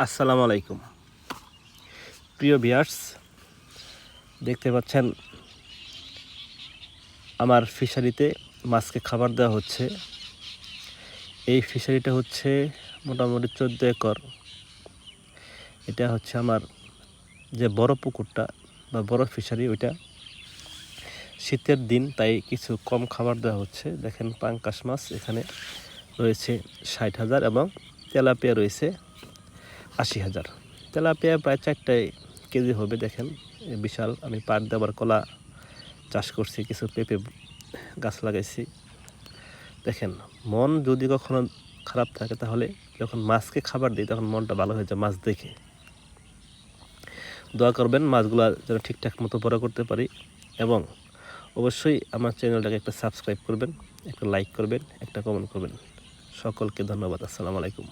আসসালামু আলাইকুম প্রিয় ভিউয়ার্স, দেখতে পাচ্ছেন আমার ফিশারিতে মাছকে খাবার দেওয়া হচ্ছে। এই ফিশারিটা হচ্ছে মোটামুটি 14 একর। এটা হচ্ছে আমার যে বড় পুকুরটা বা বড় ফিশারি, ওইটা শীতের দিন, তাই কিছু কম খাবার দেওয়া হচ্ছে। দেখেন পাঙ্কাশ মাছ এখানে রয়েছে 60,000 এবং তেলাপিয়া রয়েছে 80,000। তেলাপিয়া প্রায় 4 কেজি হবে। দেখেন বিশাল। আমি পাট দেবার কলা চাষ করছি, কিছু পেঁপে গাছ লাগাইছি। দেখেন, মন যদি কখনো খারাপ থাকে তাহলে যখন মাছকে খাবার দিই তখন মনটা ভালো হয়ে যায় মাছ দেখে। দোয়া করবেন মাছগুলো যেন ঠিকঠাক মতো বড় করতে পারি, এবং অবশ্যই আমার চ্যানেলটাকে একটা সাবস্ক্রাইব করবেন, একটা লাইক করবেন, একটা কমেন্ট করবেন। সকলকে ধন্যবাদ। আসসালামু আলাইকুম।